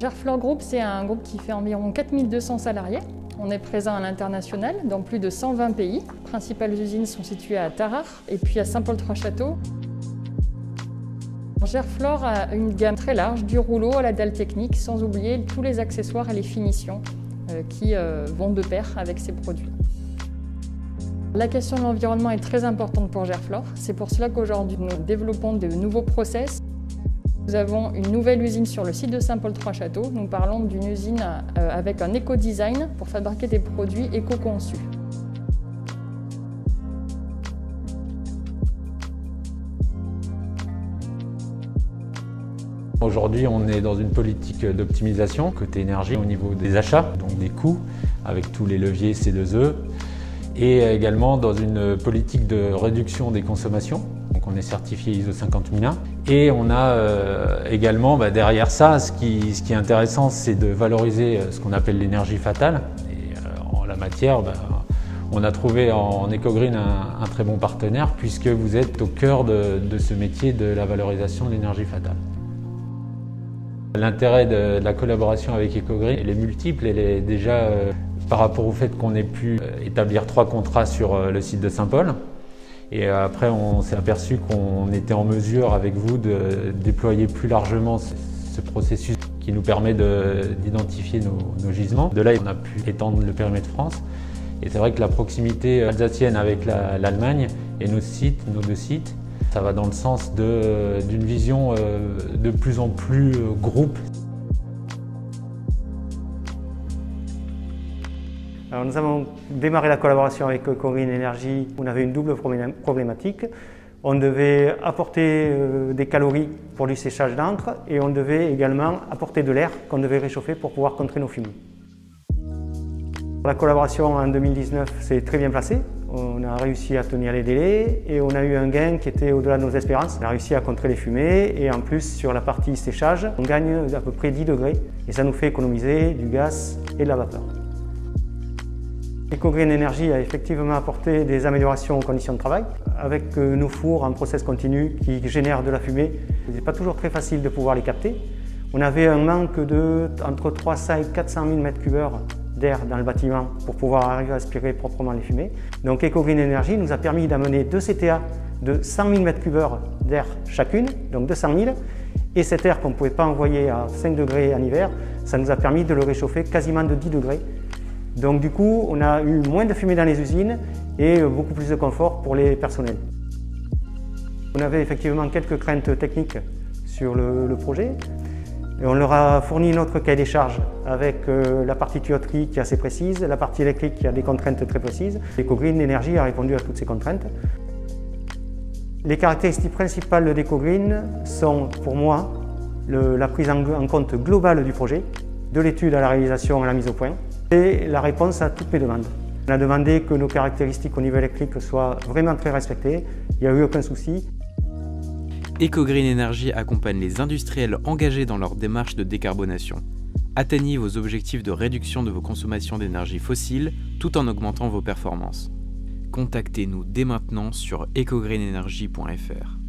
Gerflor Group, c'est un groupe qui fait environ 4200 salariés. On est présent à l'international dans plus de 120 pays. Les principales usines sont situées à Tarare et puis à Saint-Paul-Trois-Châteaux. Gerflor a une gamme très large, du rouleau à la dalle technique, sans oublier tous les accessoires et les finitions qui vont de pair avec ces produits. La question de l'environnement est très importante pour Gerflor. C'est pour cela qu'aujourd'hui, nous développons de nouveaux process. Nous avons une nouvelle usine sur le site de Saint-Paul-Trois-Châteaux. Nous parlons d'une usine avec un éco-design pour fabriquer des produits éco-conçus. Aujourd'hui, on est dans une politique d'optimisation côté énergie au niveau des achats, donc des coûts, avec tous les leviers C2E, et également dans une politique de réduction des consommations. Donc on est certifié ISO 50001. Et on a également derrière ça, ce qui est intéressant, c'est de valoriser ce qu'on appelle l'énergie fatale. Et en la matière, on a trouvé en EcoGreen un très bon partenaire, puisque vous êtes au cœur de ce métier de la valorisation de l'énergie fatale. L'intérêt de la collaboration avec EcoGreen, elle est multiple. Elle est déjà par rapport au fait qu'on ait pu établir 3 contrats sur le site de Saint-Paul. Et après, on s'est aperçu qu'on était en mesure, avec vous, de déployer plus largement ce processus qui nous permet d'identifier nos gisements. De là, on a pu étendre le périmètre France. Et c'est vrai que la proximité alsacienne avec l'Allemagne et nos deux sites, ça va dans le sens d'une vision de plus en plus groupe. Alors nous avons démarré la collaboration avec EcoGreen Energy. On avait une double problématique. On devait apporter des calories pour du séchage d'encre et on devait également apporter de l'air qu'on devait réchauffer pour pouvoir contrer nos fumées. La collaboration en 2019 s'est très bien passée. On a réussi à tenir les délais et on a eu un gain qui était au-delà de nos espérances. On a réussi à contrer les fumées et en plus sur la partie séchage, on gagne à peu près 10 degrés et ça nous fait économiser du gaz et de la vapeur. EcoGreen Energy a effectivement apporté des améliorations aux conditions de travail avec nos fours en process continu qui génèrent de la fumée. Ce n'est pas toujours très facile de pouvoir les capter. On avait un manque entre 300 et 400 000 m3 d'air dans le bâtiment pour pouvoir arriver à aspirer proprement les fumées. Donc EcoGreen Energy nous a permis d'amener 2 CTA de 100 000 m3 d'air chacune, donc 200 000. Et cet air qu'on ne pouvait pas envoyer à 5 degrés en hiver, ça nous a permis de le réchauffer quasiment de 10 degrés. Donc du coup, on a eu moins de fumée dans les usines et beaucoup plus de confort pour les personnels. On avait effectivement quelques craintes techniques sur le projet. Et on leur a fourni notre cahier des charges avec la partie tuyauterie qui est assez précise, la partie électrique qui a des contraintes très précises. EcoGreen Energy a répondu à toutes ces contraintes. Les caractéristiques principales d'EcoGreen sont pour moi la prise en compte globale du projet, de l'étude à la réalisation à la mise au point, et la réponse à toutes mes demandes. On a demandé que nos caractéristiques au niveau électrique soient vraiment très respectées, il n'y a eu aucun souci. EcoGreen Energy accompagne les industriels engagés dans leur démarche de décarbonation. Atteignez vos objectifs de réduction de vos consommations d'énergie fossile tout en augmentant vos performances. Contactez-nous dès maintenant sur ecogreenenergy.fr.